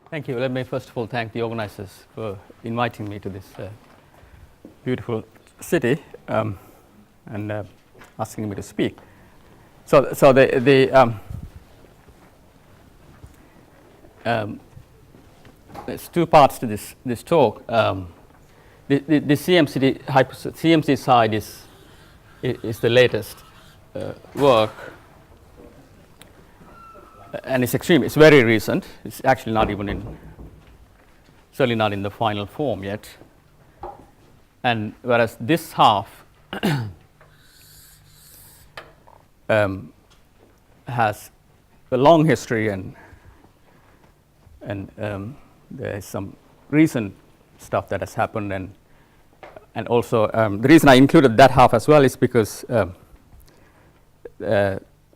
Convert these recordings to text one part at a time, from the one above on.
Thank you. Let me first of all thank the organizers for inviting me to this beautiful city and asking me to speak. So there's two parts to this talk. The CMC side is the latest work, and it's very recent. It's actually not even certainly not in the final form yet. And whereas this half has a long history and there is some recent stuff that has happened, and also the reason I included that half as well is because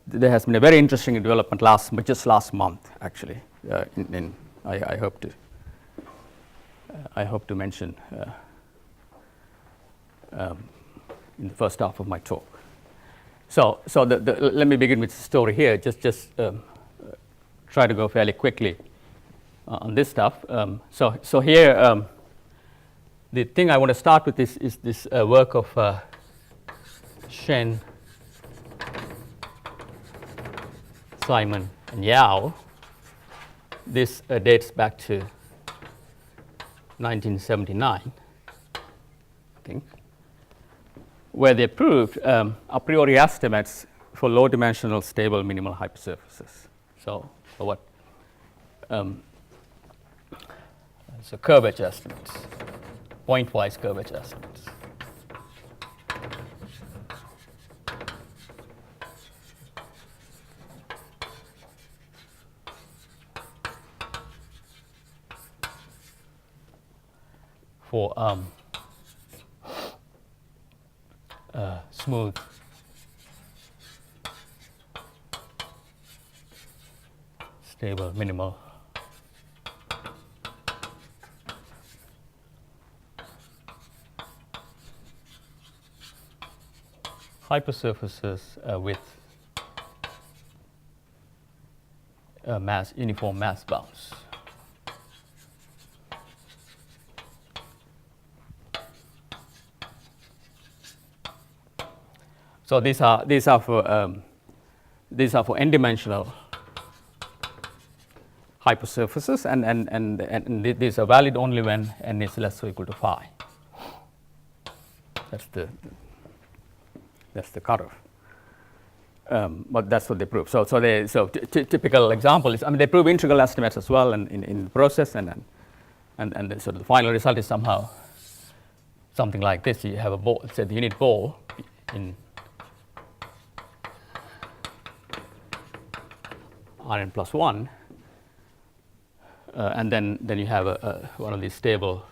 there has been a very interesting development just last month actually. I hope to mention in the first half of my talk. So let me begin with the story here. Just try to go fairly quickly on this stuff. So here the thing I want to start with is this work of Shen, Simon, and Yao. This dates back to 1979, I think, where they proved a priori estimates for low-dimensional stable minimal hypersurfaces. So what? So curvature estimates, point-wise curvature estimates. For smooth stable minimal hypersurfaces with uniform mass bounds. So these are for n-dimensional hypersurfaces, and these are valid only when n is less or equal to phi. That's the cutoff. But that's what they prove. So typical example is, they prove integral estimates as well in the process, and so the final result is somehow something like this. You have a ball, say the unit ball in Rn plus 1, and then you have one of these stable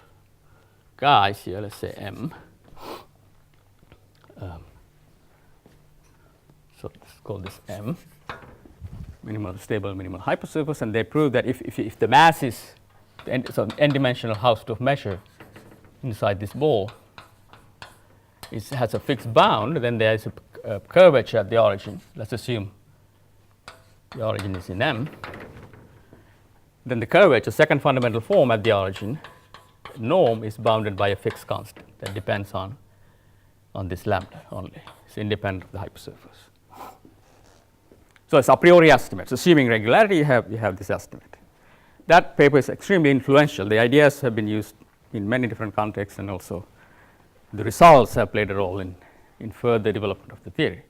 guys here, let's say M. So let's call this M, stable minimal hypersurface, and they prove that if the mass is so n-dimensional Hausdorff measure inside this ball has a fixed bound, then there is a curvature at the origin. Let's assume the origin is in M. Then the curvature, second fundamental form at the origin, norm is bounded by a fixed constant that depends on this lambda only. It's independent of the hypersurface. So it's a priori estimates. Assuming regularity, you have this estimate. That paper is extremely influential. The ideas have been used in many different contexts, and also the results have played a role in further development of the theory.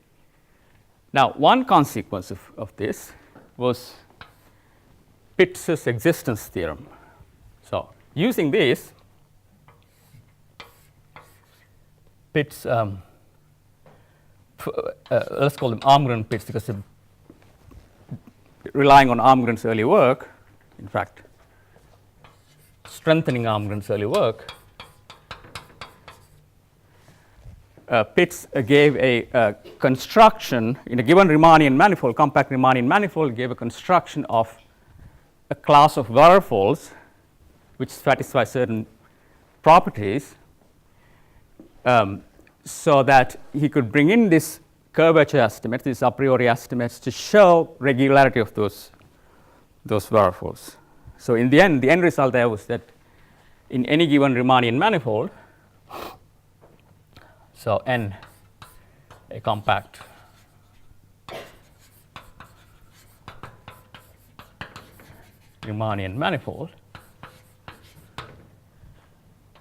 Now, one consequence of this was Pitz's existence theorem. So using this, Pitz, let's call them Armgren-Pitz, because relying on Armgren's early work, in fact, strengthening Armgren's early work, Pitz gave a construction in a given Riemannian manifold, compact Riemannian manifold, gave a construction of a class of Würfels which satisfy certain properties, so that he could bring in this curvature estimates, these a priori estimates, to show regularity of those Würfels. So in the end result there was that in any given Riemannian manifold, so N a compact Riemannian manifold,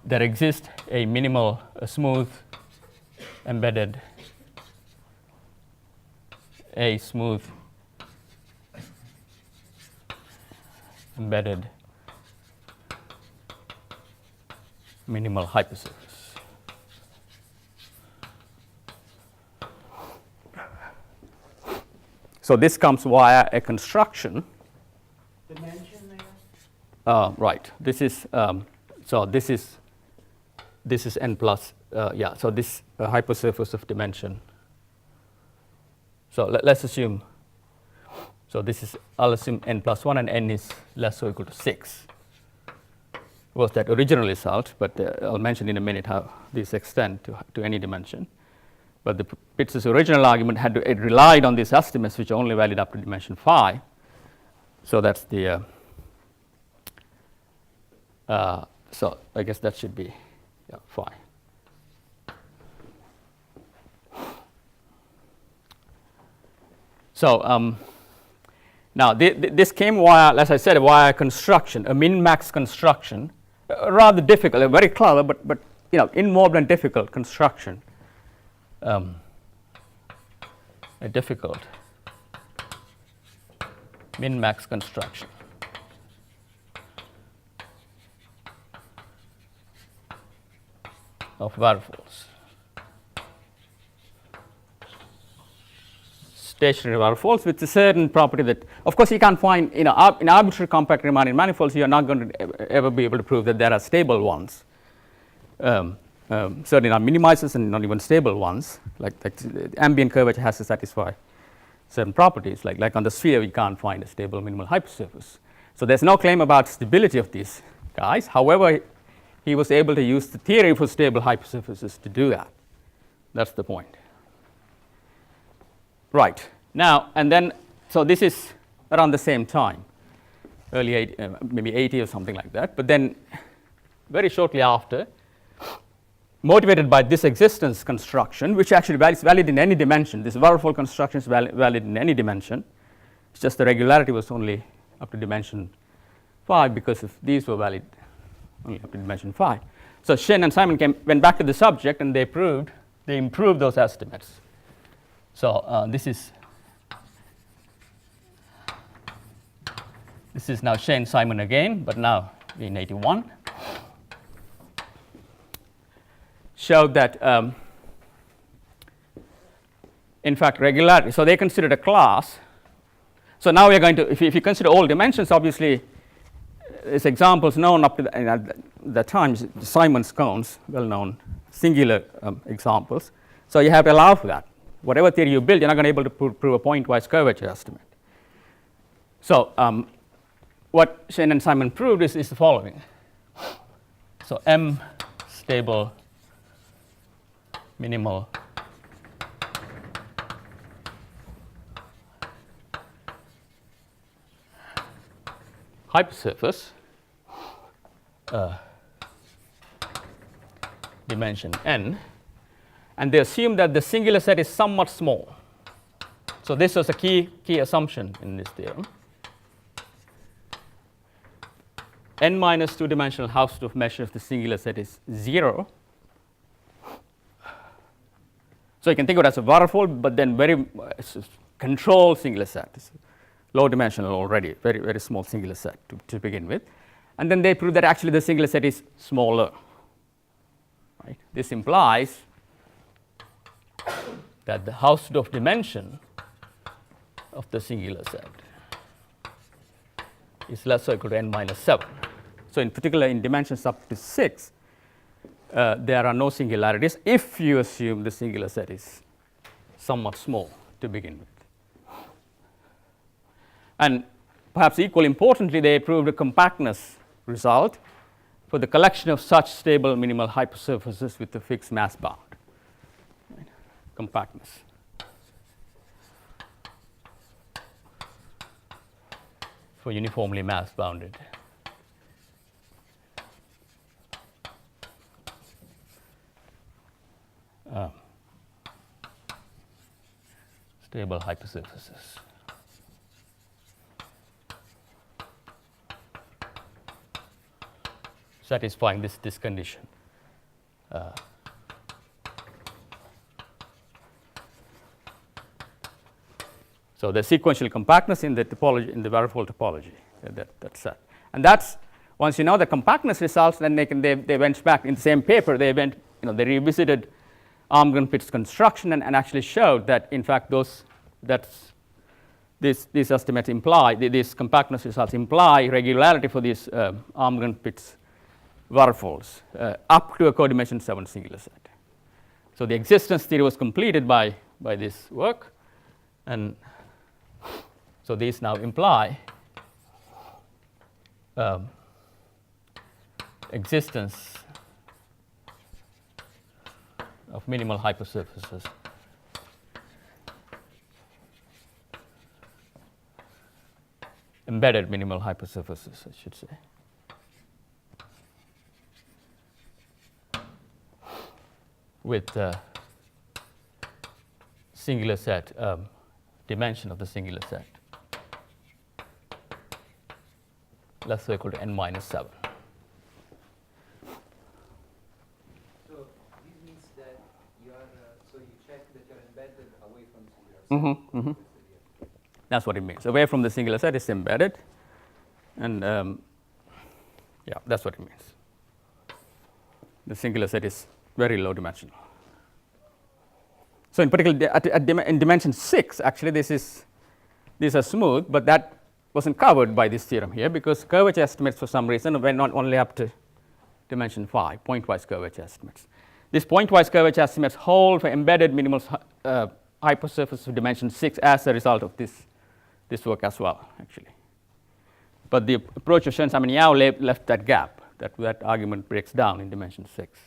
there exists a minimal, a smooth embedded, a smooth embedded minimal hypersurface. So this comes via a construction. Dimension there? Right. This is so this is n plus yeah. So this hypersurface of dimension. So let's assume. So this is, I'll assume n plus 1 and n is less or equal to 6. Was that original result? But I'll mention in a minute how these extend to any dimension. But the Pitz's original argument it relied on these estimates which are only valid up to dimension phi. So that's the so I guess that should be phi. So now this came via, as I said, via construction, a min-max construction, rather difficult, a very clever, but involved and difficult construction. A difficult min-max construction of variables. Stationary variables with a certain property that, of course, you can't find in arbitrary compact Riemannian manifolds. You are not going to ever be able to prove that there are stable ones. Certainly not minimizers and not even stable ones. Like ambient curvature has to satisfy certain properties. Like on the sphere, we can't find a stable minimal hypersurface. So there's no claim about stability of these guys. However, he was able to use the theory for stable hypersurfaces to do that. That's the point. Right. Now, and then, so this is around the same time, early maybe 80 or something like that. But then very shortly after, motivated by this existence construction, which actually is valid in any dimension. This variable construction is valid in any dimension. It's just the regularity was only up to dimension phi because if these were valid only up to dimension phi. So Shen and Simon went back to the subject and they improved those estimates. So this is now Shen, Simon again, but now in 81. Showed that, in fact, regularity. So they considered a class. So now we are going to, if you consider all dimensions, obviously, there's examples known up to the time, Simon's cones, well-known singular examples. So you have to allow for that. Whatever theory you build, you're not going to be able to prove a pointwise curvature estimate. So what Shen and Simon proved is the following. So M stable minimal hypersurface dimension n, and they assume that the singular set is somewhat small. So this was a key assumption in this theorem. N minus 2-dimensional Hausdorff measure of the singular set is 0. So you can think of it as a waterfall, but then very controlled singular set. It's low dimensional already, very, very small singular set to begin with. And then they prove that actually the singular set is smaller. Right? This implies that the Hausdorff dimension of the singular set is less or equal to n minus 7. So in particular, in dimensions up to 6, there are no singularities if you assume the singular set is somewhat small to begin with. And perhaps equally importantly, they proved a compactness result for the collection of such stable minimal hypersurfaces with a fixed mass bound. Right? Compactness. For uniformly mass bounded stable hypersurfaces. Satisfying this condition. So the sequential compactness in the topology, in the varifold topology, that's that. And that's, once you know the compactness results, then they went back in the same paper, they revisited Armgren-Pitts construction and actually showed that in fact these estimates imply, these compactness results imply regularity for these Armgren-Pitts varifolds up to a codimension 7 singular set. So the existence theory was completed by this work, and so these now imply existence of minimal hypersurfaces embedded minimal hypersurfaces, I should say. With singular set, dimension of the singular set less or equal to n minus 7. So this means that you are, so you check that you're embedded away from singular set. Mm-hmm. That's what it means. Away from the singular set is embedded, and yeah, that's what it means. The singular set is very low dimensional. So in particular, in dimension 6, actually these are smooth, but that wasn't covered by this theorem here because curvature estimates for some reason went not only up to dimension 5, pointwise curvature estimates. These pointwise curvature estimates hold for embedded minimal hypersurface of dimension 6 as a result of this work as well, actually. But the approach of Schoenstein Yau left that gap. That argument breaks down in dimension 6.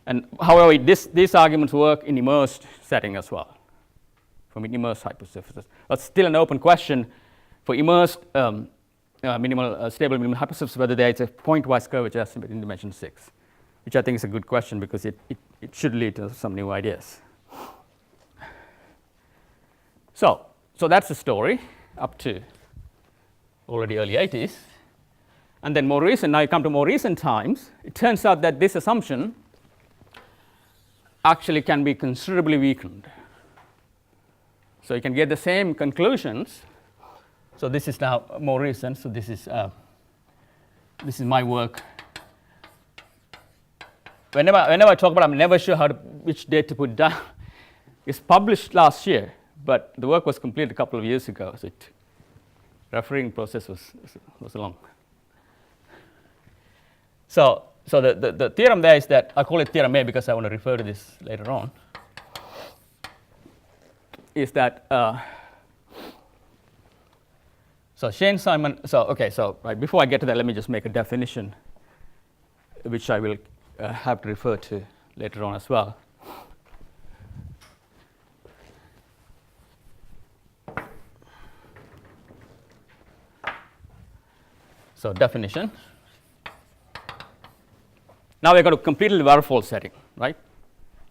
And however, these arguments work in immersed setting as well, from immersed hypersurfaces. But still an open question for immersed stable minimal hypersurface whether there is a pointwise curvature estimate in dimension 6, which I think is a good question because it should lead to some new ideas. So that's the story up to already early 80s. And then more recent, now you come to more recent times, it turns out that this assumption actually can be considerably weakened. So you can get the same conclusions. So this is now more recent. So this is my work. Whenever I talk about it, I'm never sure which date to put down. It's published last year, but the work was completed a couple of years ago. So referring process was long. So the theorem there is that, I call it theorem A because I want to refer to this later on, is that, so Shane-Simon, right, before I get to that, let me just make a definition, which I will have to refer to later on as well. So definition. Now we're going to completely the varifold setting, right?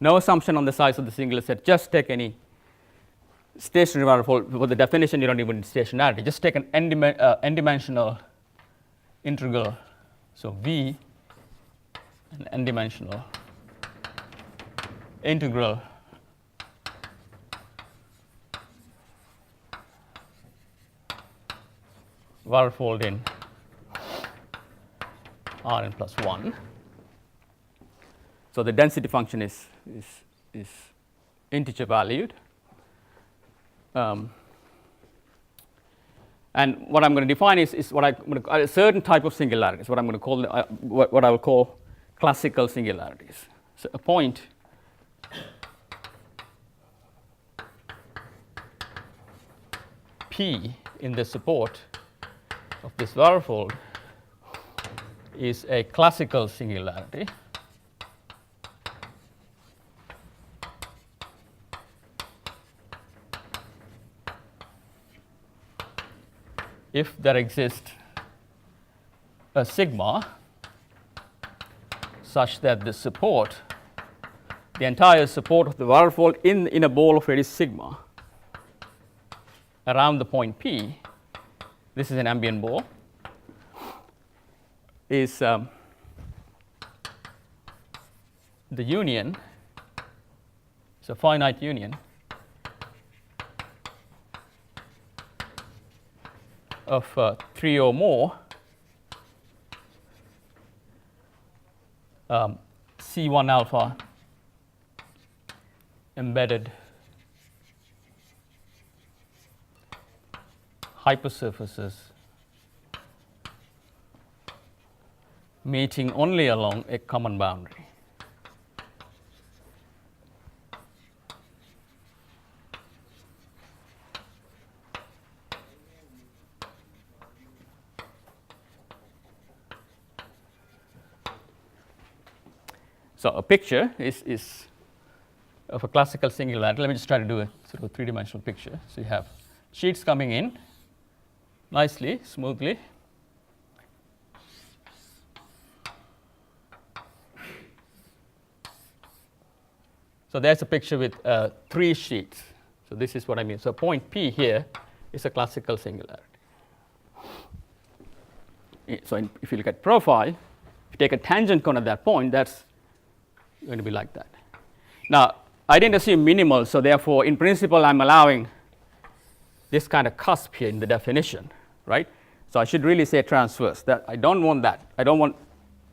No assumption on the size of the singular set. Just take any stationary varifold. For the definition, you don't even need stationarity. Just take an n-dimensional integral. So V, an n-dimensional integral varifold in Rn plus 1. So the density function is integer valued. And what I'm going to define is what I'm going to call a certain type of singularities, what I'm going to call what I will call classical singularities. So a point P in the support of this varifold is a classical singularity if there exists a sigma such that the support the entire support of the waterfall in a ball of radius sigma around the point P, this is an ambient ball, is the union, it's a finite union of 3 or more C1 alpha embedded hypersurfaces meeting only along a common boundary. So a picture is of a classical singularity. Let me just try to do a sort of a three-dimensional picture. So you have sheets coming in nicely, smoothly. So there's a picture with 3 sheets. So this is what I mean. So point P here is a classical singularity. So if you look at profile, if you take a tangent cone at that point, that's going to be like that. Now, I didn't assume minimal, so therefore, in principle, I'm allowing this kind of cusp here in the definition, right? So I should really say transverse. That I don't want that. I don't want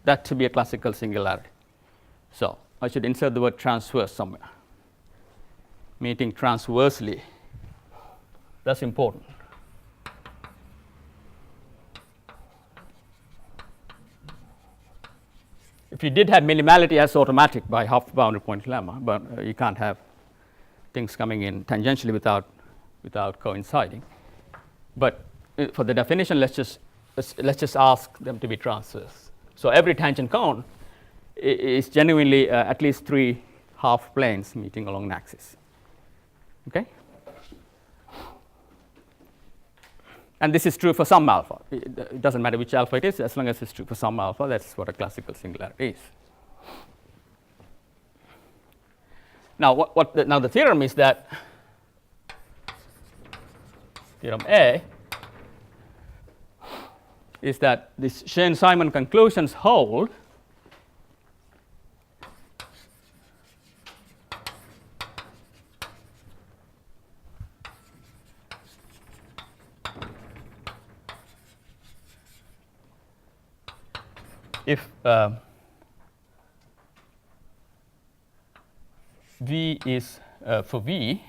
that to be a classical singularity. So I should insert the word transverse somewhere, meeting transversely. That's important. If you did have minimality as automatic by half boundary point lemma, but you can't have things coming in tangentially without coinciding. But for the definition, let's just ask them to be transverse. So every tangent cone is genuinely at least 3 half planes meeting along an axis. Okay? And this is true for some alpha. It doesn't matter which alpha it is, as long as it's true for some alpha. That's what a classical singularity is. Now, now the theorem is that theorem A is that these Chern-Simons conclusions hold if V is for V,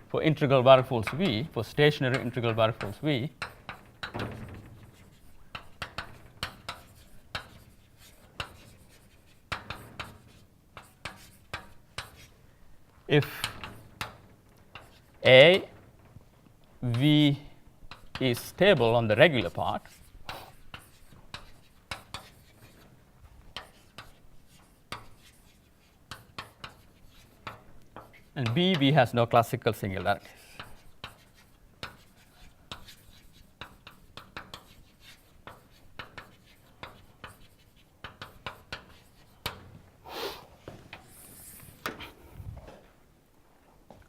for integral variables V, for stationary integral variables V, if A, V is stable on the regular part, and B, V has no classical singularities.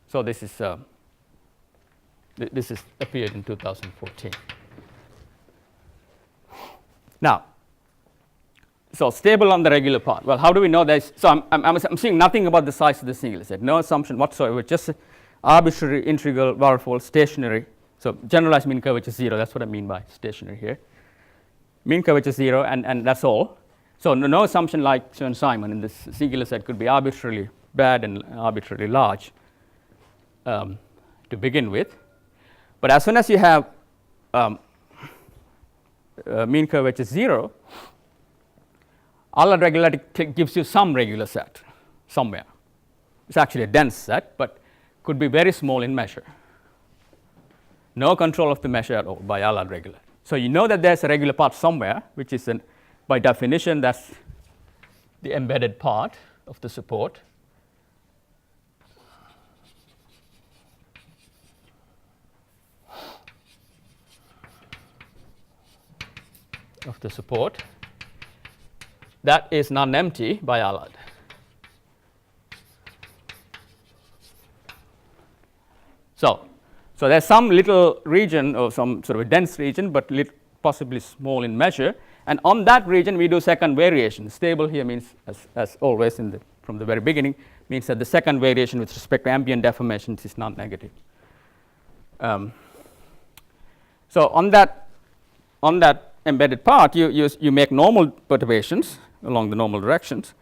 So this is appeared in 2014. Now, so stable on the regular part. Well, how do we know this? So I'm saying nothing about the size of the singular set. No assumption whatsoever. Just arbitrary integral variable stationary. So generalized mean curvature 0. That's what I mean by stationary here. Mean curvature 0, and that's all. So no assumption like Chern-Simons in this singular set could be arbitrarily bad and arbitrarily large to begin with. But as soon as you have mean curvature 0, Allard regularity gives you some regular set somewhere. It's actually a dense set, but could be very small in measure. No control of the measure at all by Allard regularity. So you know that there's a regular part somewhere, which is by definition that's the embedded part of the support. That is non-empty by Allard. So there's some little region or some sort of a dense region, but possibly small in measure. And on that region, we do second variation. Stable here means, as always from the very beginning, means that the second variation with respect to ambient deformations is non-negative. So on that embedded part, you make normal perturbations along the normal directions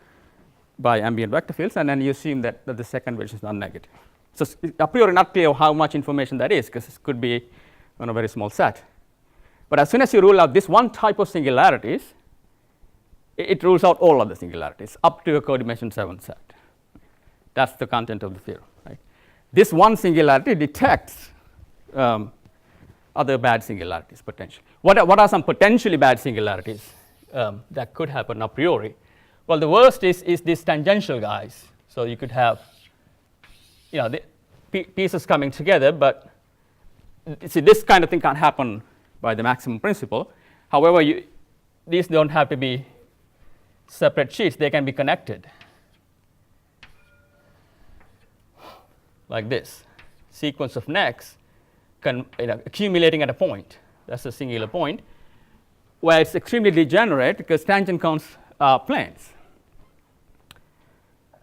by ambient vector fields, and then you assume that the second variation is non-negative. So it's a priori not clear how much information that is, because it could be on a very small set. But as soon as you rule out this one type of singularities, it rules out all other singularities up to a codimension 7 set. That's the content of the theorem. Right? This one singularity detects other bad singularities potentially. What are some potentially bad singularities that could happen a priori? Well, the worst is these tangential guys. So you could have the pieces coming together, but see, this kind of thing can't happen by the maximum principle. However, these don't have to be separate sheets. They can be connected like this. Sequence of necks accumulating at a point. That's a singular point where it's extremely degenerate because tangent cones are planes.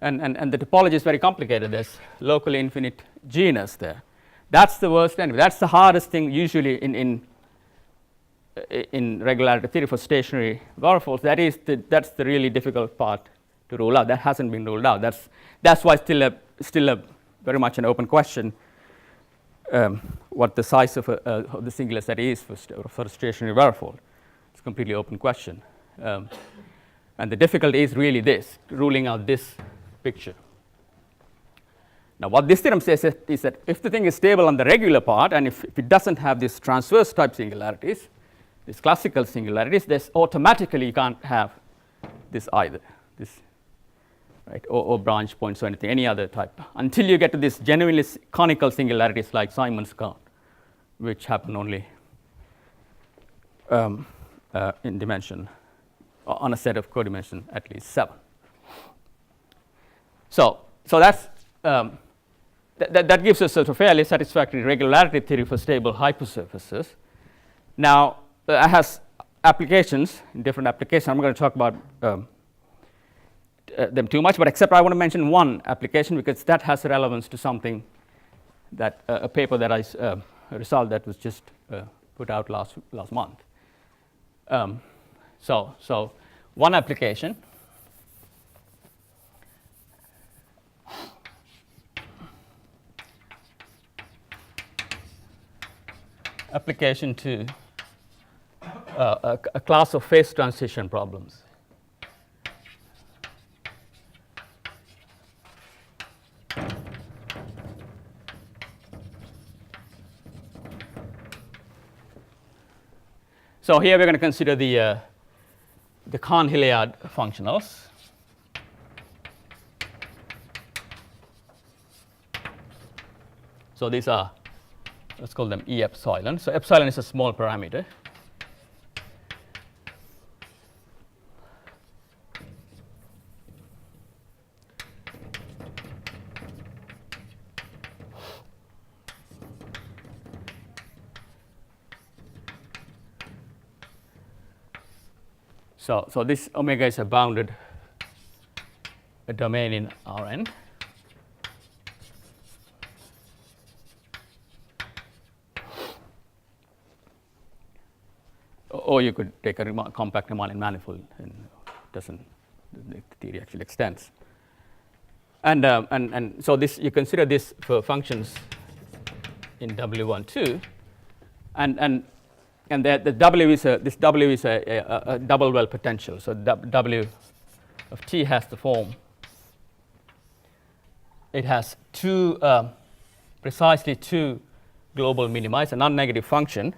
And the topology is very complicated. There's locally infinite genus there. That's the worst anyway. That's the hardest thing usually in regularity theory for stationary waterfalls. That's the really difficult part to rule out. That hasn't been ruled out. That's why still a very much an open question what the size of the singular set is for a stationary waterfall. It's a completely open question. And the difficulty is really this, ruling out this picture. Now, what this theorem says is that if the thing is stable on the regular part, and if it doesn't have these transverse type singularities, these classical singularities, this automatically you can't have this either, this, right, or branch points or anything, any other type, until you get to this genuinely conical singularities like Simon's cone, which happen only in dimension on a set of codimension at least 7. So that's that gives us a fairly satisfactory regularity theory for stable hypersurfaces. Now it has applications, different applications. I'm not going to talk about them too much, but except I want to mention one application because that has relevance to something that a paper that a result that was just put out last month. So one application to a class of phase transition problems. So here we're going to consider the Cahn-Hilliard functionals. So these are, let's call them E epsilon. So epsilon is a small parameter. So this omega is a bounded domain in Rn. Or you could take a compact Riemannian manifold, and the theory actually extends. And so this you consider this for functions in W12, and the W is this W is a double well potential. So W of T has the form. It has precisely two global minima. It's a non-negative function.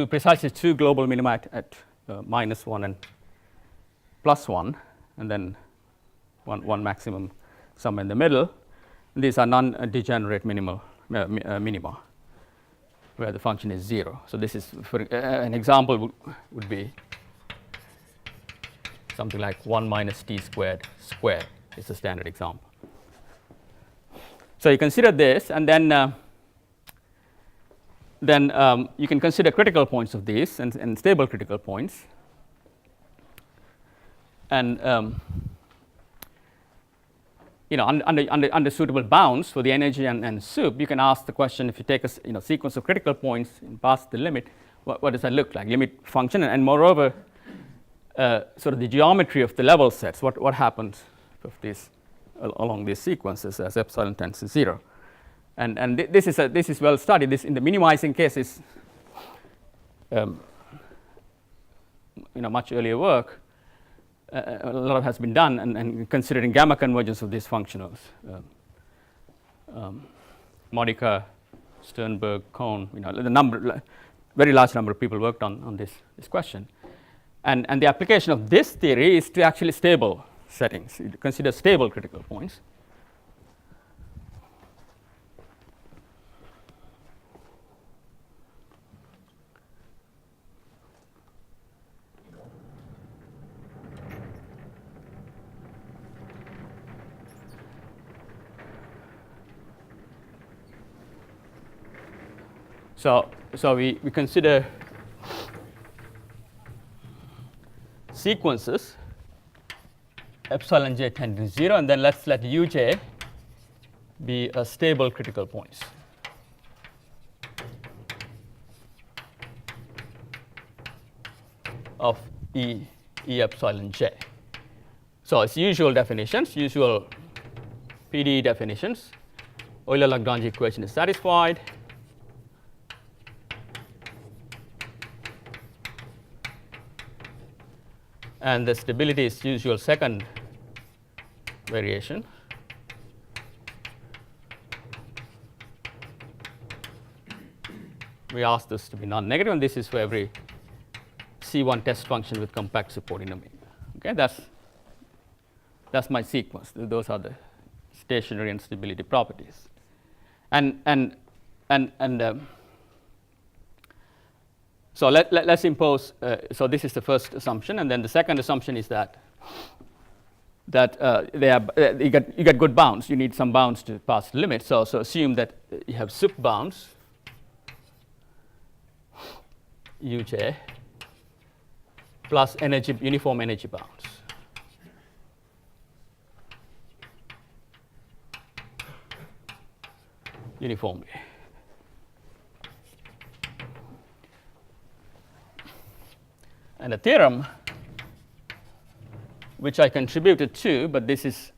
Precisely two global minima at -1 and +1, and then one maximum somewhere in the middle. And these are non-degenerate minima, where the function is 0. So this is, for an example would be something like 1 minus t squared. It's a standard example. So you consider this, and then you can consider critical points of these and stable critical points. And under suitable bounds for the energy and soup, you can ask the question: if you take a sequence of critical points and pass the limit, what does that look like? Limit function, and moreover, sort of the geometry of the level sets. What happens of these along these sequences as epsilon tends to 0? And this is well studied. This in the minimizing case is much earlier work. A lot has been done, and considering gamma convergence of these functionals. Modica, Sternberg, Kohn, very large number of people worked on this question. And the application of this theory is to actually stable settings. You consider stable critical points. So we consider sequences epsilon j tending to 0, and then let's let uj be a stable critical points. Of E epsilon j. So it's usual definitions, usual PDE definitions. Euler-Lagrange equation is satisfied. And the stability is usual second variation. We ask this to be non-negative, and this is for every C1 test function with compact supporting domain. Okay, that's my sequence. Those are the stationary and stability properties. So let's impose. So this is the first assumption, and then the second assumption is that you get good bounds. You need some bounds to pass the limit. So assume that you have sup bounds uj plus uniform energy bounds. Uniformly. And a theorem which I contributed to, but this is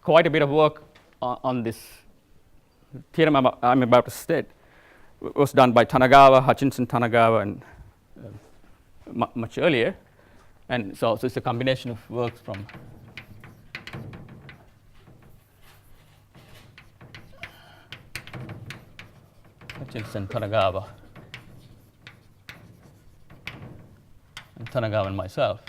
quite a bit of work on this theorem I'm about to state, was done by Tanagawa, Hutchinson, Tanagawa, and much earlier. And so it's a combination of works from Hutchinson, Tanagawa, and Tanagawa and myself.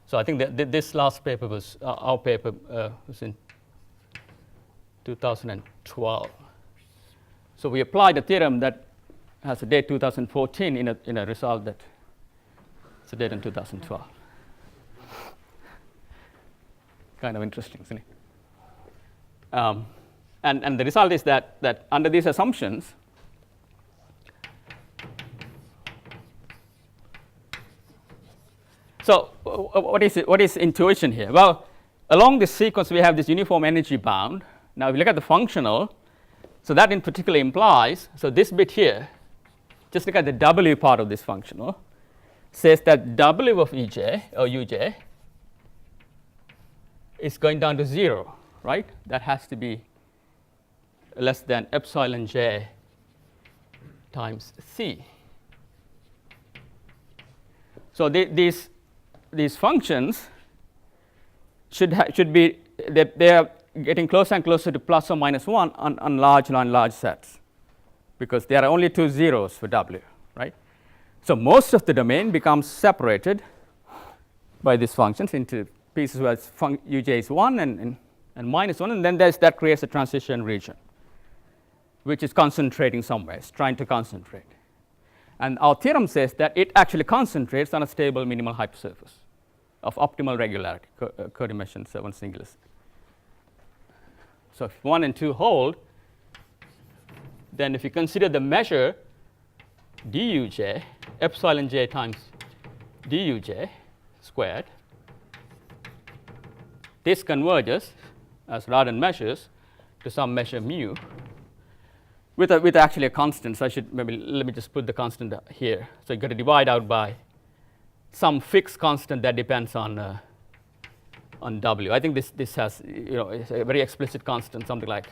So I think that this last paper was our paper was in 2012. So we applied a theorem that has a date 2014 in a result that it's a date in 2012. Kind of interesting, isn't it? And the result is that under these assumptions, so what is intuition here? Well, along this sequence we have this uniform energy bound. Now if you look at the functional, so that in particular implies, so this bit here, just look at the W part of this functional, says that W of Ej or Uj is going down to 0, right? That has to be less than epsilon j times c. So these functions should be they are getting closer and closer to plus or minus 1 on large sets, because there are only 2 zeros for W, right? So most of the domain becomes separated by these functions into pieces where uj is 1 and minus 1, and then that creates a transition region, which is concentrating somewhere. It's trying to concentrate. And our theorem says that it actually concentrates on a stable minimal hypersurface of optimal regularity, co-dimension 7 singular set. So if 1 and 2 hold, then if you consider the measure duj, epsilon j times duj squared, this converges as Radon measures to some measure mu with actually a constant. So I should maybe let me just put the constant here. So you got to divide out by some fixed constant that depends on W. I think this has, you know, it's a very explicit constant, something like,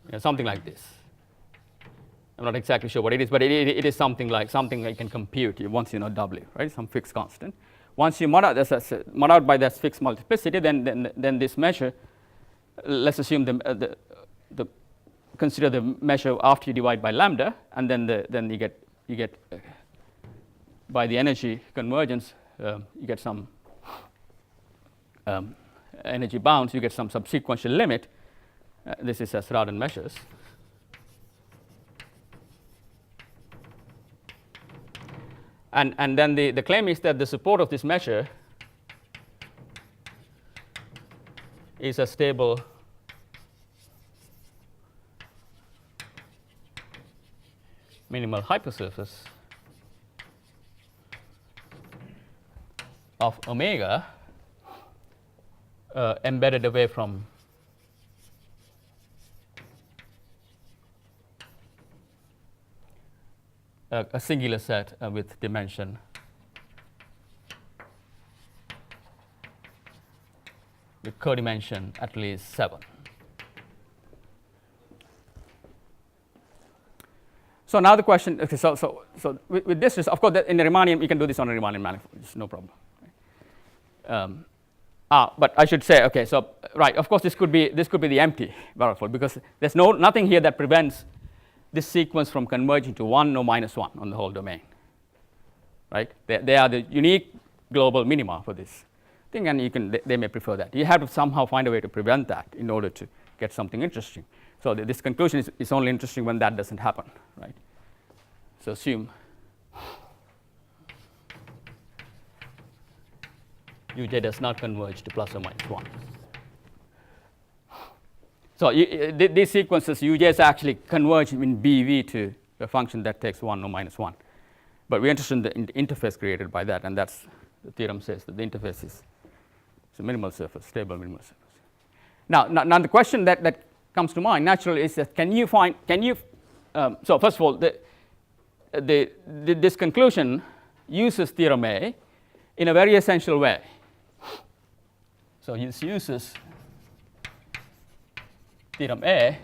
you know, something like this. I'm not exactly sure what it is, but it is something like something I can compute once you know W, right? Some fixed constant. Once you mod out by that fixed multiplicity, then this measure, let's assume the consider the measure after you divide by lambda, and then you get by the energy convergence, you get some energy bounds, you get some subsequential limit. This is as Radon measures. And then the claim is that the support of this measure is a stable minimal hypersurface of omega embedded away from a singular set with dimension with codimension at least 7. So now the question, okay, so with this, of course, in the Riemannian, you can do this on a Riemannian manifold, it's no problem. But I should say, okay, so right, of course, this could be the empty manifold, because there's nothing here that prevents this sequence from converging to 1 or minus 1 on the whole domain, right? They are the unique global minima for this thing, and they may prefer that. You have to somehow find a way to prevent that in order to get something interesting. So this conclusion is only interesting when that doesn't happen, right? So assume uj does not converge to plus or minus 1. So these sequences, UJs actually converge in BV to a function that takes 1 or minus 1. But we're interested in the interface created by that, and that's the theorem says that the interface is a minimal surface, stable minimal surface. Now the question that comes to mind naturally is that so first of all, this conclusion uses theorem A in a very essential way. So it uses theorem A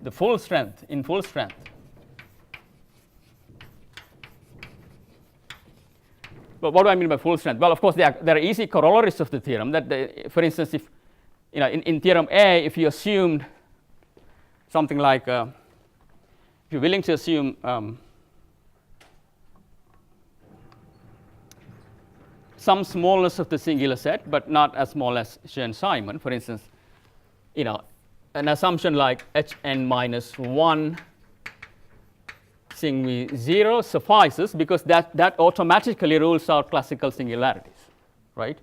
in full strength. But what do I mean by full strength? Well, of course, there are easy corollaries of the theorem. That, for instance, if you know, in theorem A, if you assumed something like, if you're willing to assume some smallness of the singular set, but not as small as Schoen-Simon. For instance, you know, an assumption like Hn minus 1 sing v 0 suffices, because that automatically rules out classical singularities, right?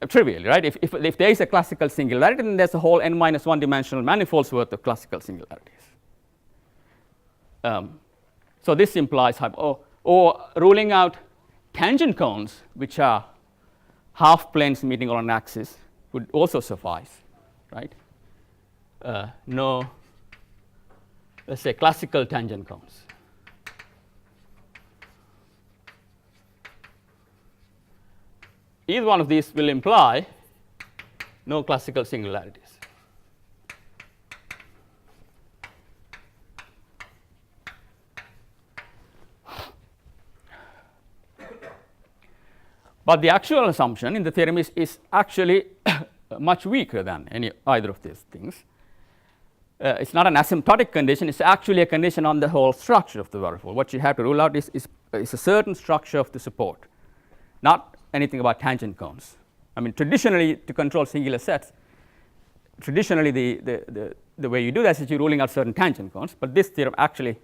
Trivially, right? If there is a classical singularity, then there's a whole n minus 1 dimensional manifolds worth of classical singularities. So this implies or ruling out tangent cones, which are half planes meeting on an axis, would also suffice, right? No, let's say classical tangent cones. Either one of these will imply no classical singularities. But the actual assumption in the theorem is actually much weaker than either of these things. It's not an asymptotic condition, it's actually a condition on the whole structure of the manifold. What you have to rule out is a certain structure of the support, not anything about tangent cones. I mean, traditionally, to control singular sets, traditionally the way you do that is you're ruling out certain tangent cones, but this theorem actually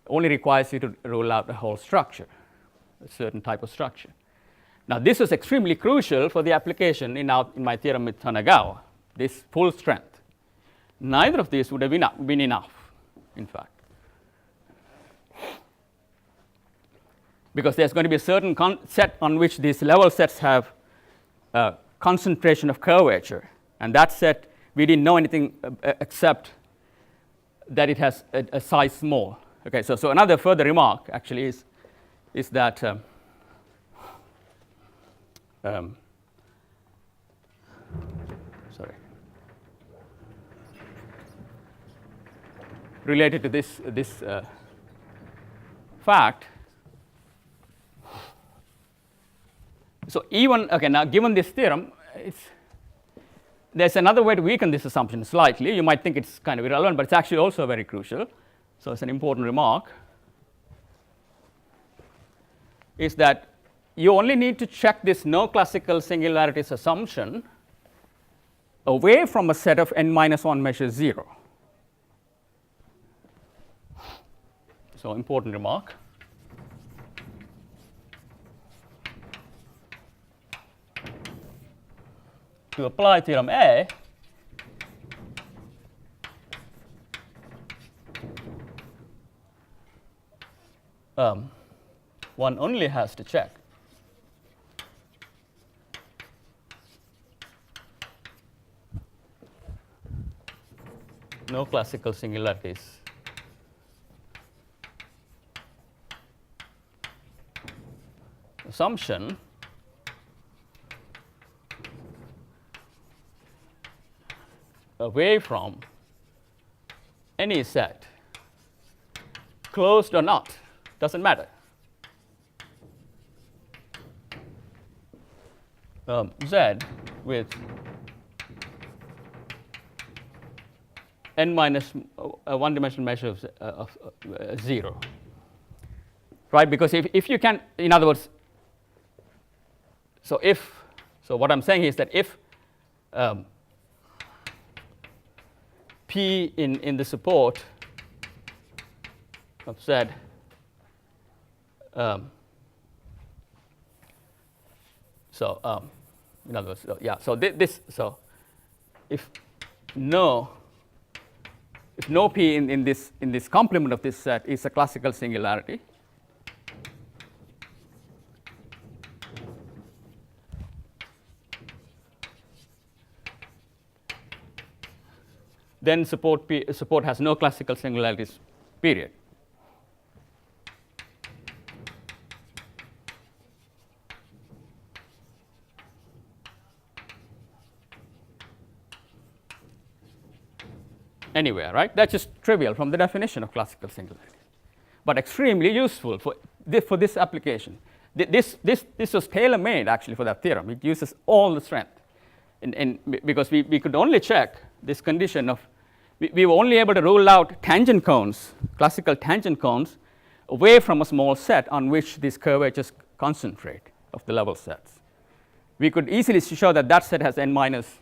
only requires you to rule out a whole structure, a certain type of structure. Now, this was extremely crucial for the application in my theorem with Tanagawa, this full strength. Neither of these would have been enough, in fact, because there's going to be a certain set on which these level sets have concentration of curvature, and that set we didn't know anything except that it has a size small. Okay, so another further remark actually is that sorry, related to this fact. So even okay, now given this theorem, there's another way to weaken this assumption slightly. You might think it's kind of irrelevant, but it's actually also very crucial. So it's an important remark. Is that you only need to check this no classical singularities assumption away from a set of n-1 measures 0. So important remark. To apply theorem A, one only has to check no classical singularities assumption away from any set, closed or not, doesn't matter. Z with n minus one dimensional measure of 0, right? Because if you can, in other words, so what I'm saying is that if P in the support of Z in other words, so so if no P in this complement of this set is a classical singularity, then support has no classical singularities, period. Anywhere, right? That's just trivial from the definition of classical singularity, but extremely useful for this application. This was tailor-made actually for that theorem. It uses all the strength, because we could only check this condition of we were only able to rule out tangent cones, classical tangent cones, away from a small set on which these curvatures concentrate of the level sets. We could easily show that that set has n minus,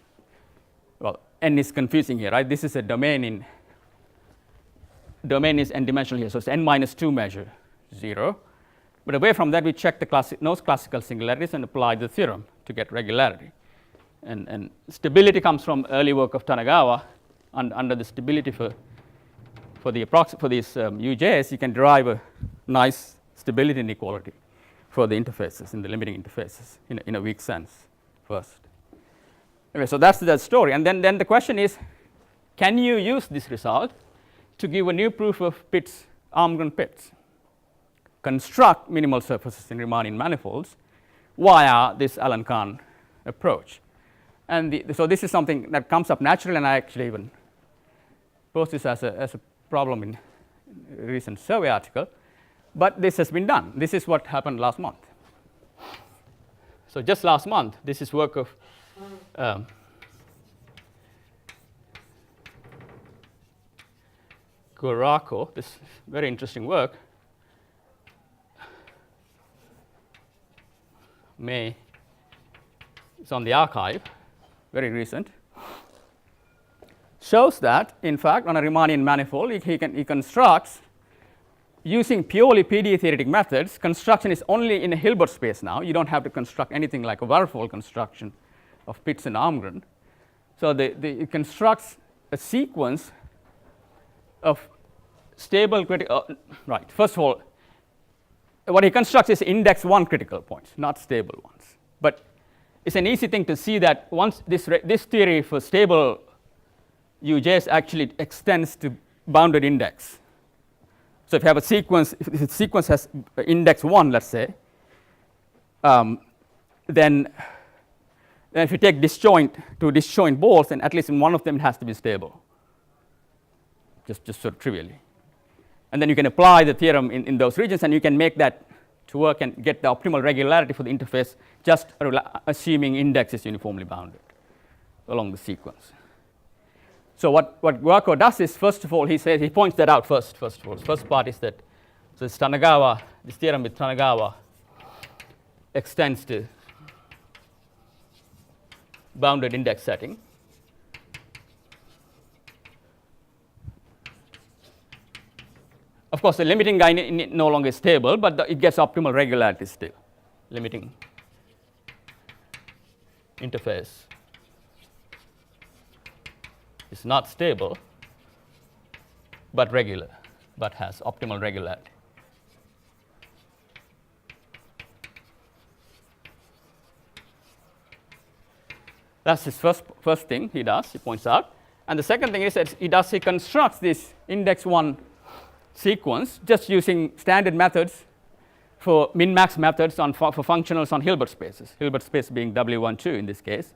well, n is confusing here, right? This is a domain is n-dimensional here, so it's n minus 2 measure 0. But away from that, we check the no classical singularities and apply the theorem to get regularity. And stability comes from early work of Tanagawa. Under the stability for these UJs, you can derive a nice stability inequality for the interfaces, in the limiting interfaces, in a weak sense first. Okay, so that's the story. And then the question is, can you use this result to give a new proof of Pitt's Armgren Pitts? Construct minimal surfaces in Riemannian manifolds via this Alan-Kahn approach. And so this is something that comes up naturally, and I actually even post this as a problem in a recent survey article. But this has been done. This is what happened last month. So just last month, this is work of Gorako, this very interesting work. It's on the archive, very recent. shows that, in fact, on a Riemannian manifold, he constructs using purely PDE theoretic methods. Construction is only in a Hilbert space now. You don't have to construct anything like a Varfold construction of Pitts and Almgren. So it constructs a sequence of stable critical. Right. First of all, what he constructs is index 1 critical points, not stable ones. But it's an easy thing to see that once this theory for stable UJs actually extends to bounded index. So if you have a sequence, if the sequence has index 1, let's say, then if you take two disjoint balls, then at least in one of them it has to be stable, just sort of trivially. And then you can apply the theorem in those regions, and you can make that to work and get the optimal regularity for the interface, just assuming index is uniformly bounded along the sequence. So what Guaco does is, first of all, he points that out first. First of all, the first part is that this theorem with Tanagawa extends to bounded index setting. Of course, the limiting guy no longer is stable, but it gets optimal regularity still. Limiting interface is not stable, but regular, but has optimal regularity. That's his first thing he does, he points out. And the second thing is that he constructs this index 1 sequence just using standard methods for min-max methods for functionals on Hilbert spaces, Hilbert space being W1, 2 in this case,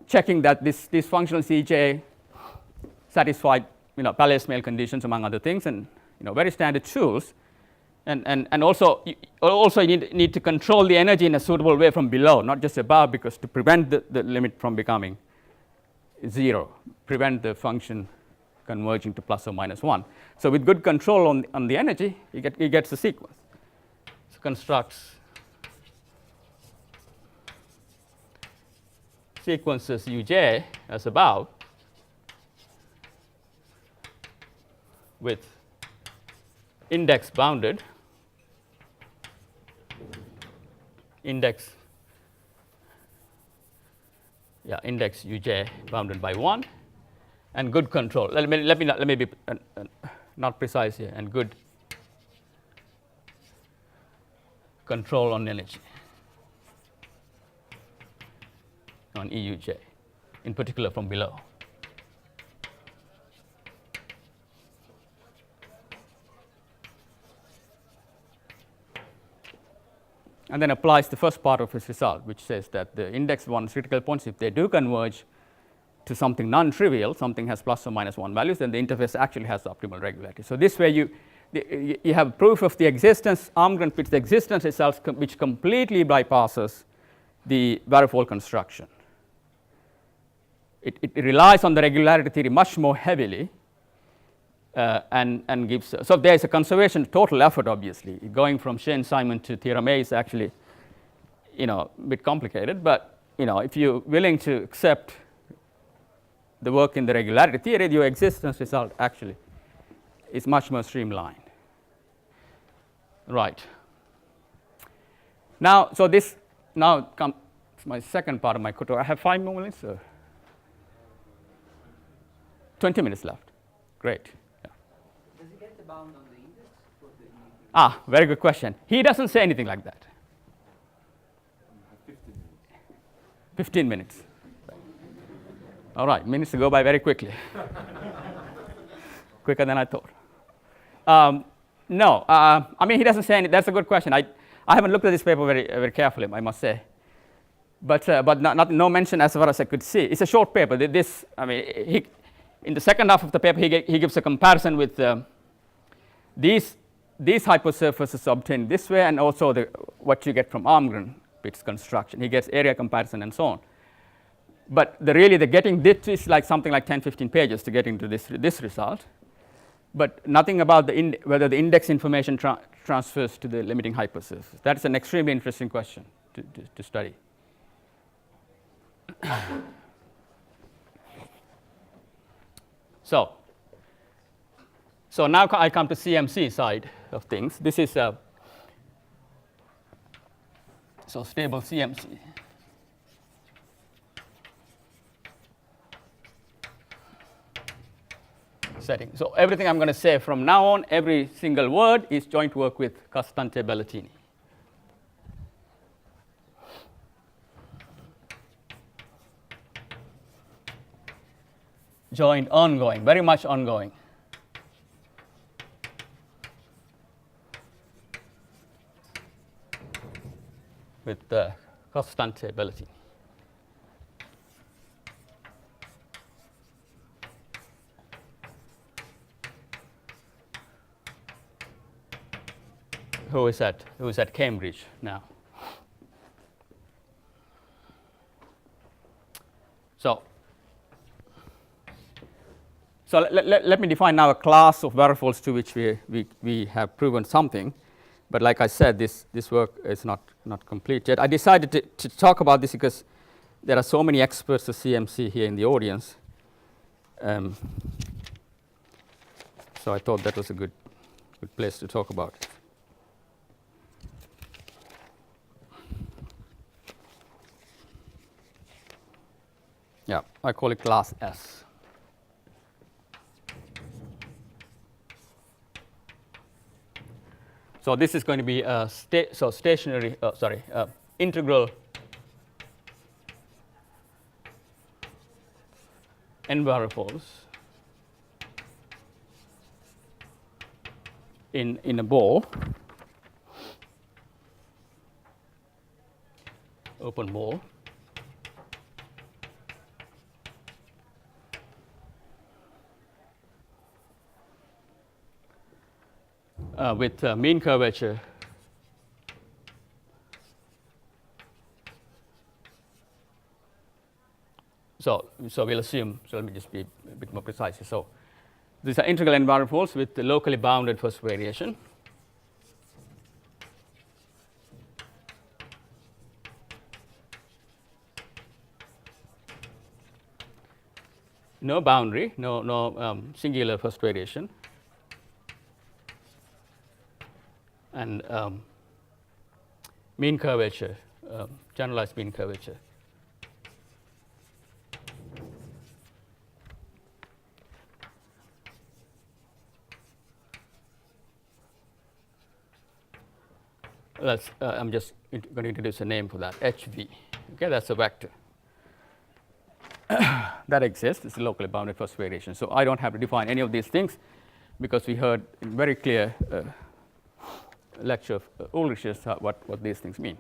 checking that these functionals EJ satisfied Palais-Smale conditions among other things, and very standard tools. And also you need to control the energy in a suitable way from below, not just above, because to prevent the limit from becoming 0, prevent the function converging to plus or minus 1. So with good control on the energy, he gets the sequence. So constructs sequences Uj as above with index bounded, index Uj bounded by 1, and good control. Let me be not precise here, and good control on energy on EUJ, in particular from below. And then applies the first part of his result, which says that the index 1 critical points, if they do converge to something non-trivial, something has plus or minus 1 values, then the interface actually has optimal regularity. So this way you have proof of the existence, Almgren-Pitts existence itself, which completely bypasses the Varfold construction. It relies on the regularity theory much more heavily, and gives. So there is a conservation total effort, obviously. Going from Shane-Simon to theorem A is actually, a bit complicated. But if you're willing to accept the work in the regularity theory, your existence result actually is much more streamlined. Right. Now, so this now comes my second part of my tutorial. I have 5 more minutes. 20 minutes left. Great. Yeah. Does he get the bound on the index? Very good question. He doesn't say anything like that. 15 minutes. All right, minutes go by very quickly. Quicker than I thought. No, I mean, he doesn't say anything. That's a good question. I haven't looked at this paper very, very carefully, I must say. But no mention as far as I could see. It's a short paper. In the second half of the paper, he gives a comparison with these hypersurfaces obtained this way, and also what you get from Almgren-Pitts construction. He gets area comparison and so on. But the getting this is like something like 10-15 pages to get into this result. But nothing about whether the index information transfers to the limiting hypersurface. That's an extremely interesting question to study. So now I come to CMC side of things. This is a stable CMC. Setting. So everything I'm going to say from now on, every single word is joint work with Costante Bellatini. Joint ongoing, very much ongoing. With Costante Bellatini. Who is at Cambridge now. So let me define now a class of variables to which we have proven something. But like I said, this work is not complete yet. I decided to talk about this because there are so many experts of CMC here in the audience. So I thought that was a good place to talk about it. Yeah, I call it class S. So this is going to be a integral n variables in a ball, open ball. With mean curvature so we'll assume, so let me just be a bit more precise here. So these are integral n variables with the locally bounded first variation. No boundary, no singular first variation. And mean curvature, generalized mean curvature. I'm just going to introduce a name for that, HV. Okay, that's a vector. That exists, it's a locally bounded first variation. So I don't have to define any of these things because we heard in very clear lecture of Ulrich's what these things mean.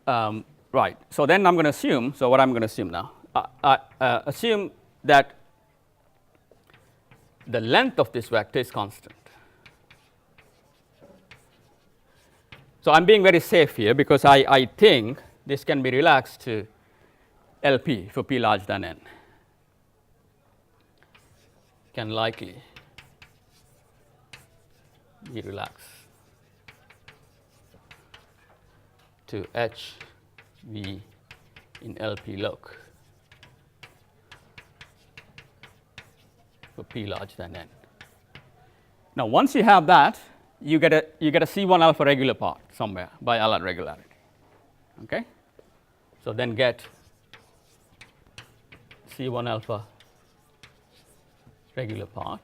Right. So then I'm going to assume. So what I'm going to assume now? Assume that the length of this vector is constant. So I'm being very safe here because I think this can be relaxed to LP for p larger than n. Can likely be relaxed to HV in LP log for p larger than n. Now, once you have that, you get a C1 alpha regular part somewhere by Allard regularity. Okay, so then get C1 alpha regular part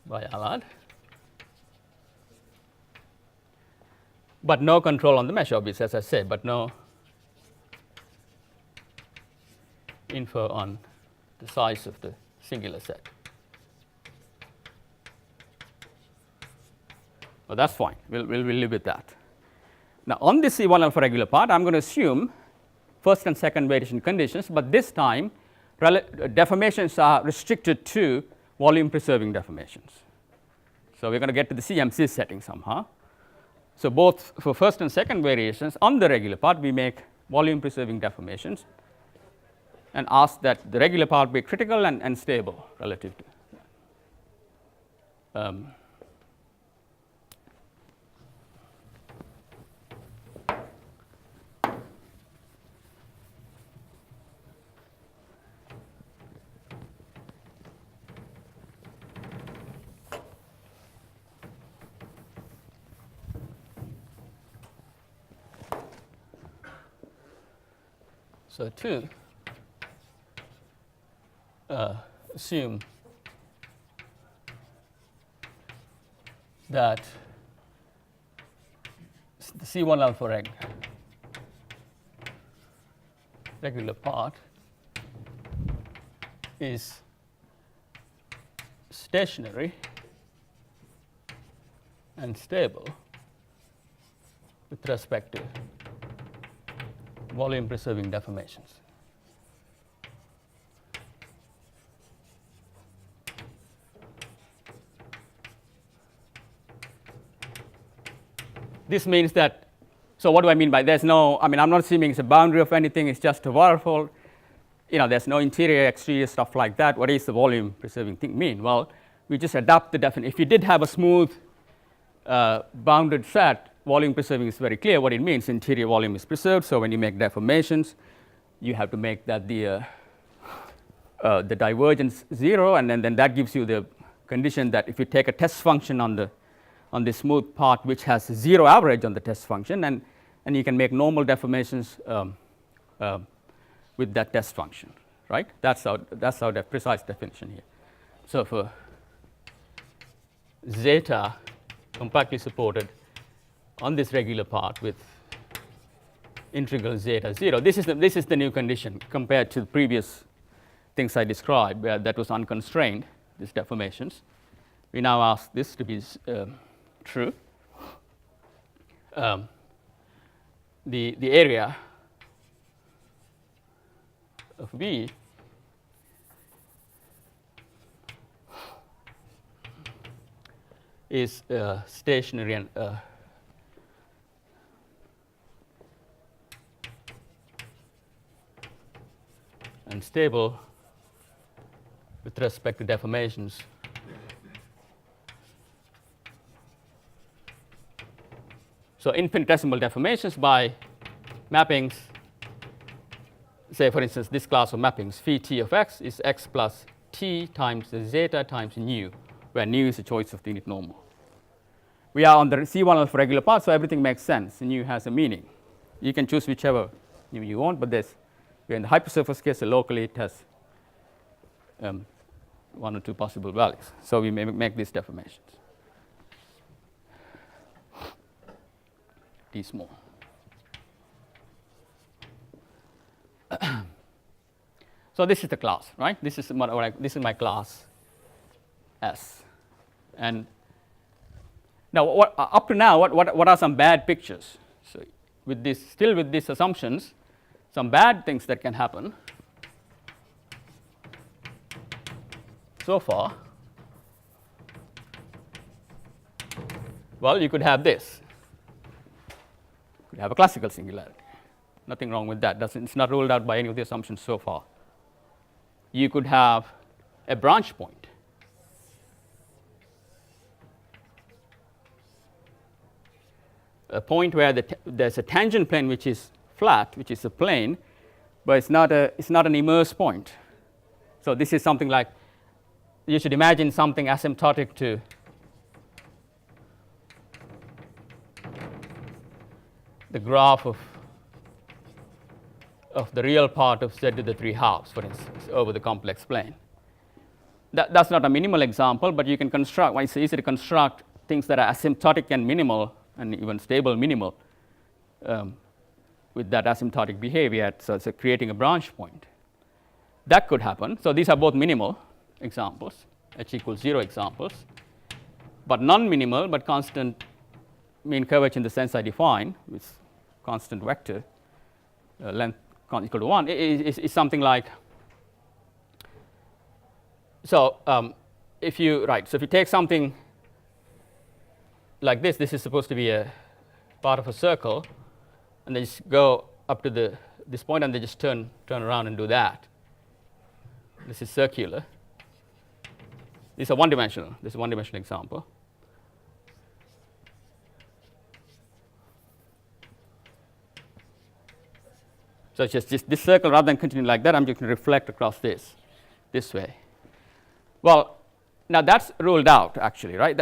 by Allard, but no control on the mesh, obviously, as I said, but no info on the size of the singular set. Well, that's fine. We'll live with that. Now, on this C1 alpha regular part, I'm going to assume first and second variation conditions, but this time deformations are restricted to volume preserving deformations. So we're going to get to the CMC setting somehow. So both for first and second variations on the regular part, we make volume preserving deformations and ask that the regular part be critical and stable relative to. So, 2 assume that the C1 alpha regular part is stationary and stable with respect to volume preserving deformations. This means that, so what do I mean by there's no, I mean, I'm not assuming it's a boundary of anything, it's just a waterfall. You know, there's no interior, exterior, stuff like that. What is the volume preserving thing mean? Well, we just adapt the definition. If you did have a smooth bounded set, volume preserving is very clear what it means. Interior volume is preserved, so when you make deformations, you have to make that the divergence 0, and then that gives you the condition that if you take a test function on the smooth part which has 0 average on the test function, and you can make normal deformations with that test function, right? That's our precise definition here. So for zeta compactly supported on this regular part with integral zeta 0, this is the new condition compared to the previous things I described where that was unconstrained, these deformations. We now ask this to be true. The area of V is stationary and stable with respect to deformations so infinitesimal deformations by mappings, say for instance this class of mappings phi t of x is x plus t times the zeta times nu, where nu is the choice of the unit normal. We are on the C1 alpha regular part, so everything makes sense. Nu has a meaning. You can choose whichever nu you want, but we're in the hypersurface case, so locally it has 1 or 2 possible values. So we may make these deformations. T small. So this is the class, right? This is my class S. And now, up to now, what are some bad pictures? So with this, still with these assumptions, some bad things that can happen so far. Well, you could have this. You could have a classical singularity. Nothing wrong with that. It's not ruled out by any of the assumptions so far. You could have a branch point. A point where there's a tangent plane which is flat, which is a plane, but it's not an immersed point. So this is something like, you should imagine something asymptotic to the graph of the real part of z to the 3/2, for instance, over the complex plane. That's not a minimal example, but you can construct, it's easy to construct things that are asymptotic and minimal and even stable minimal with that asymptotic behavior, so creating a branch point. That could happen. So these are both minimal examples, h equals 0 examples, but non-minimal but constant mean curvature in the sense I define with constant vector length equal to 1 is something like, so if you take something like this is supposed to be a part of a circle, and they just go up to this point and they just turn around and do that. This is circular. These are one-dimensional. This is a one-dimensional example. So it's just this circle, rather than continuing like that, I'm just going to reflect across this way. Well, now that's ruled out actually, right?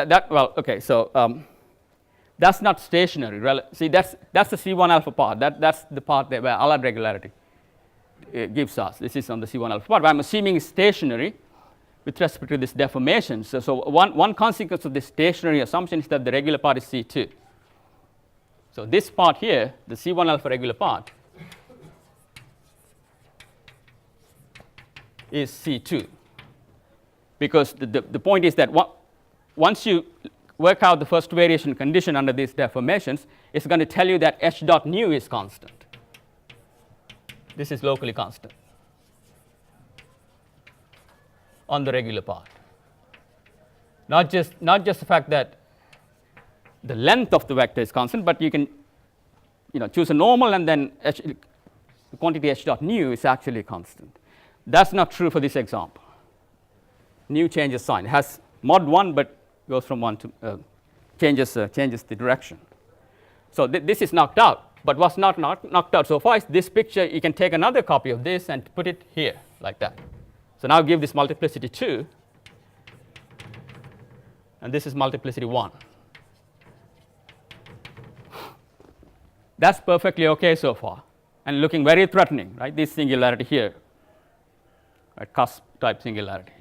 So that's not stationary. See, that's the C1 alpha part. That's the part there where Allard regularity gives us. This is on the C1 alpha part, but I'm assuming it's stationary with respect to this deformation. So one consequence of this stationary assumption is that the regular part is C2. So this part here, the C1 alpha regular part, is C2. Because the point is that once you work out the first variation condition under these deformations, it's going to tell you that h dot nu is constant. This is locally constant on the regular part. Not just the fact that the length of the vector is constant, but you can choose a normal and then the quantity h dot nu is actually constant. That's not true for this example. Nu changes sign. It has mod 1 but goes from 1 to changes the direction. So this is knocked out. But what's not knocked out so far is this picture. You can take another copy of this and put it here like that. So now give this multiplicity 2, and this is multiplicity 1. That's perfectly okay so far, and looking very threatening, right? This singularity here, right? Cusp type singularity.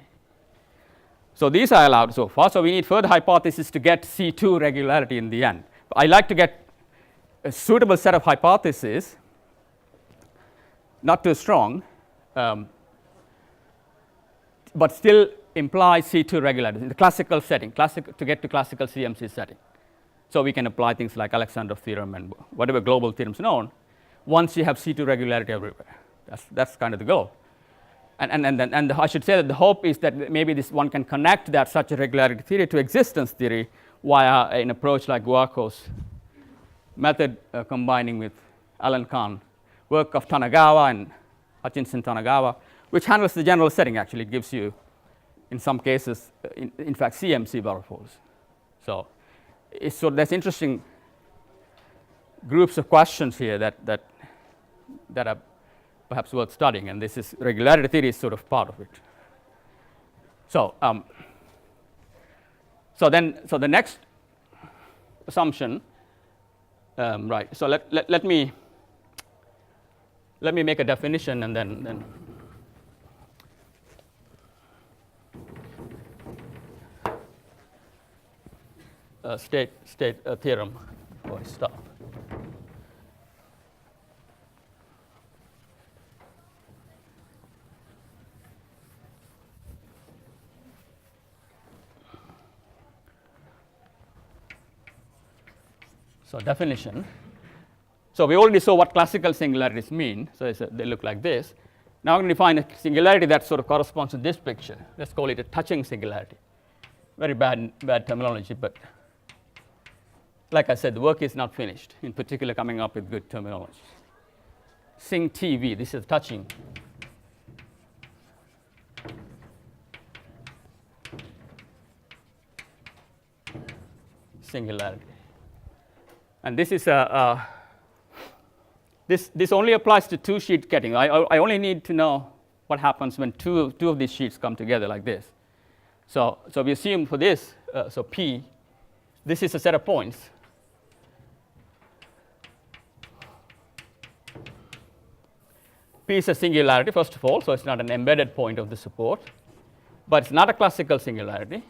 So these are allowed so far. So we need further hypothesis to get C2 regularity in the end. I like to get a suitable set of hypotheses, not too strong, but still imply C2 regularity in the classical setting, to get to classical CMC setting. So we can apply things like Alexandrov theorem and whatever global theorems known once you have C2 regularity everywhere. That's kind of the goal. And I should say that the hope is that maybe this one can connect that such a regularity theory to existence theory via an approach like Guaco's method combining with Alan Kahn, work of Tanagawa and Hutchinson Tanagawa, which handles the general setting. Actually, it gives you, in some cases, in fact, CMC variables. So there's interesting groups of questions here that are perhaps worth studying, and this is regularity theory is sort of part of it. So the next assumption, right? So let me make a definition and then state a theorem before I stop. So definition. So we already saw what classical singularities mean. So they look like this. Now I'm going to define a singularity that sort of corresponds to this picture. Let's call it a touching singularity. Very bad terminology, but like I said, the work is not finished. In particular, coming up with good terminology. Sing TV. This is touching. Singularity. And this is this only applies to two sheet getting. I only need to know what happens when two of these sheets come together like this. So we assume for this, so P, this is a set of points. P is a singularity, first of all, so it's not an embedded point of the support, but it's not a classical singularity.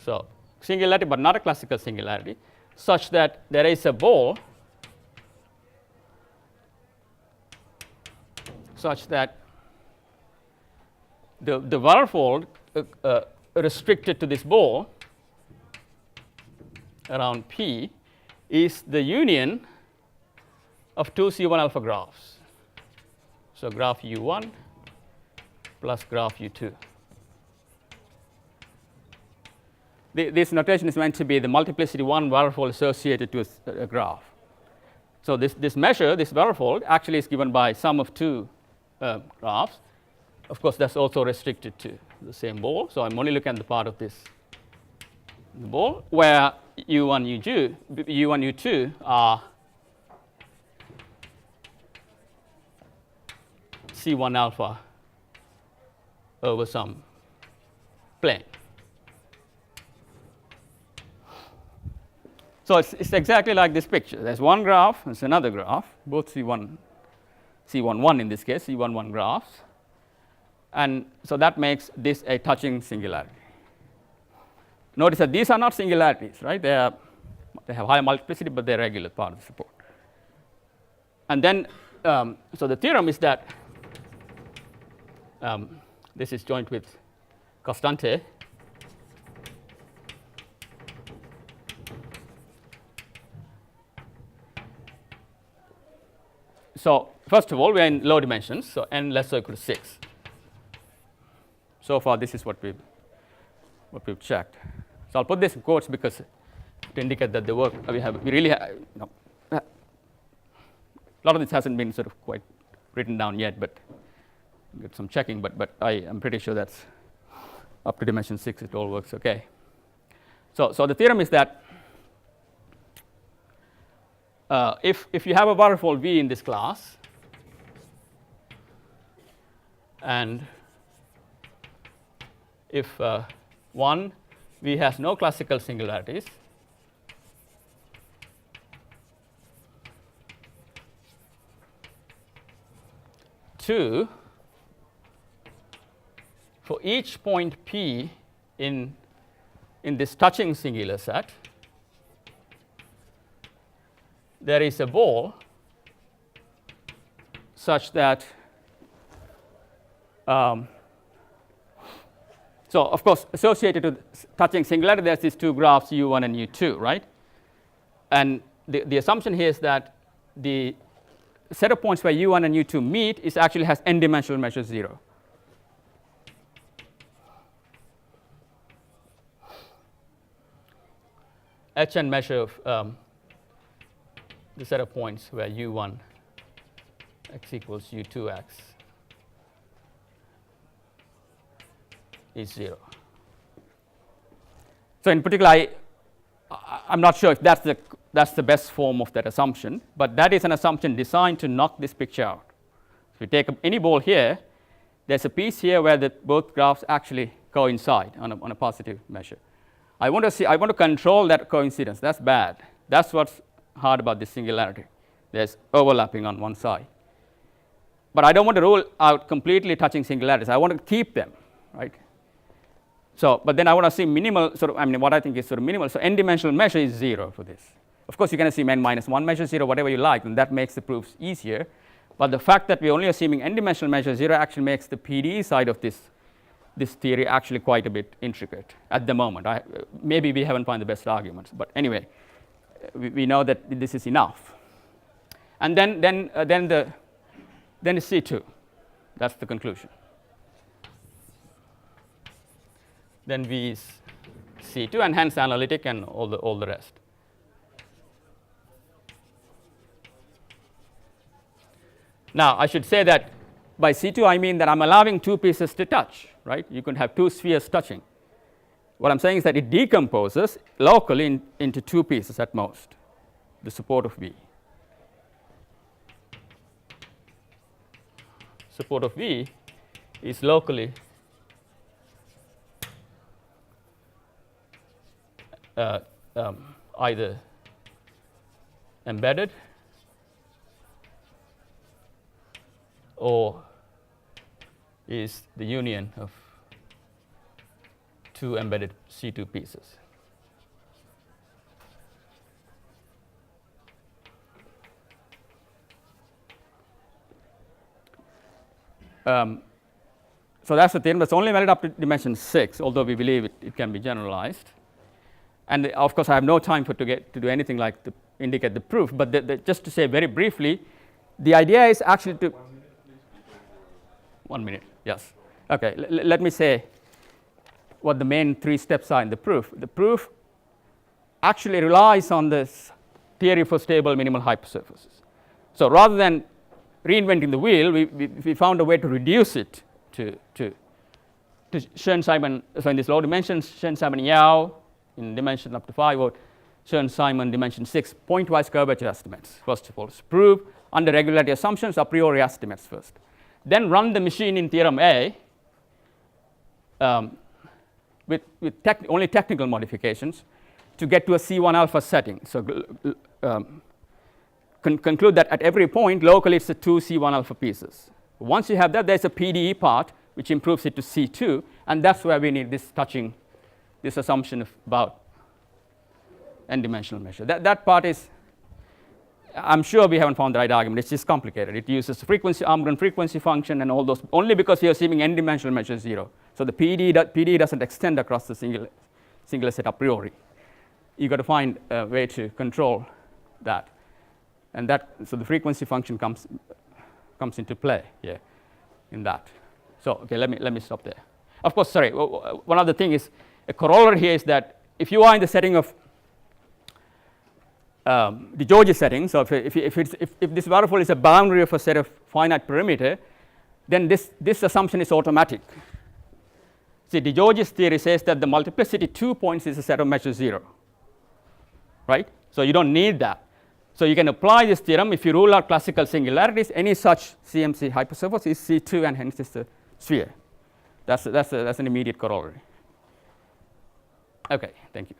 So singularity, but not a classical singularity, such that there is a ball such that the Varfold restricted to this ball around P is the union of two C1 alpha graphs. So graph U1 plus graph U2. This notation is meant to be the multiplicity 1 Varfold associated to a graph. So this measure, this Varfold, actually is given by sum of two graphs. Of course, that's also restricted to the same ball. So I'm only looking at the part of this ball where U1, U2 are C1 alpha over some plane. So it's exactly like this picture. There's one graph, there's another graph, both C11 in this case, C11 graphs. And so that makes this a touching singularity. Notice that these are not singularities, right? They have high multiplicity, but they're regular part of the support. And then, so the theorem is that this is joint with Costante. So first of all, we are in low dimensions, so n less or equal to 6. So far, this is what we've checked. So I'll put this in quotes because to indicate that the work we really have, a lot of this hasn't been sort of quite written down yet, but get some checking. But I am pretty sure that's up to dimension 6. It all works okay. So the theorem is that if you have a waterfall V in this class, and if 1 V has no classical singularities, two, for each point P in this touching singular set, there is a ball such that so of course associated with touching singularity there's these two graphs U1 and U2, right? And the assumption here is that the set of points where U1 and U2 meet is actually has n dimensional measure 0. Hn measure of the set of points where U1 x equals U2 x is 0. So in particular, I'm not sure if that's the best form of that assumption, but that is an assumption designed to knock this picture out. If you take any ball here, there's a piece here where both graphs actually coincide on a positive measure. I want to control that coincidence. That's bad. That's what's hard about this singularity. There's overlapping on one side. But I don't want to rule out completely touching singularities. I want to keep them, right? So, but then I want to see minimal sort of, I mean, what I think is sort of minimal. So n dimensional measure is 0 for this. Of course, you can assume n minus 1 measure 0, whatever you like, and that makes the proofs easier. But the fact that we're only assuming n dimensional measure 0 actually makes the PDE side of this theory actually quite a bit intricate at the moment. Maybe we haven't found the best arguments, but anyway, we know that this is enough. And then is C2. That's the conclusion. Then V is C2 and hence analytic and all the rest. Now I should say that by C2 I mean that I'm allowing two pieces to touch, right? You can have two spheres touching. What I'm saying is that it decomposes locally into two pieces at most, the support of V. Support of V is locally either embedded or is the union of two embedded C2 pieces. So that's the theorem. That's only valid up to dimension 6, although we believe it can be generalized. And of course, I have no time to do anything like to indicate the proof. But just to say very briefly, the idea is actually to 1 minute. Yes. Okay. Let me say what the main 3 steps are in the proof. The proof actually relies on this theory for stable minimal hypersurfaces. So rather than reinventing the wheel, we found a way to reduce it to Schoen-Simon. So in this low dimensions, Schoen-Simon-Yau in dimension up to 5, or Schoen-Simon dimension 6, pointwise curvature estimates. First of all, prove under regularity assumptions a priori estimates first. Then run the machine in theorem A with only technical modifications to get to a C1 alpha setting. So conclude that at every point locally it's the 2 C1 alpha pieces. Once you have that, there's a PDE part which improves it to C2, and that's where we need this touching, this assumption of about n-dimensional measure. That part is, I'm sure we haven't found the right argument. It's just complicated. It uses frequency, Armstrong frequency function and all those, only because we are assuming n-dimensional measure is 0. So the PDE doesn't extend across the singular set a priori. You got to find a way to control that, and so the frequency function comes into play here in that. So okay, let me stop there. Of course, sorry. One other thing is, a corollary here is that if you are in the setting of the George setting, so if this waterfall is a boundary of a set of finite perimeter, then this assumption is automatic. See, de George's theory says that the multiplicity 2 points is a set of measure 0, right? So you don't need that. So you can apply this theorem if you rule out classical singularities. Any such CMC hypersurface is C2, and hence it's a sphere. That's an immediate corollary. Okay, thank you.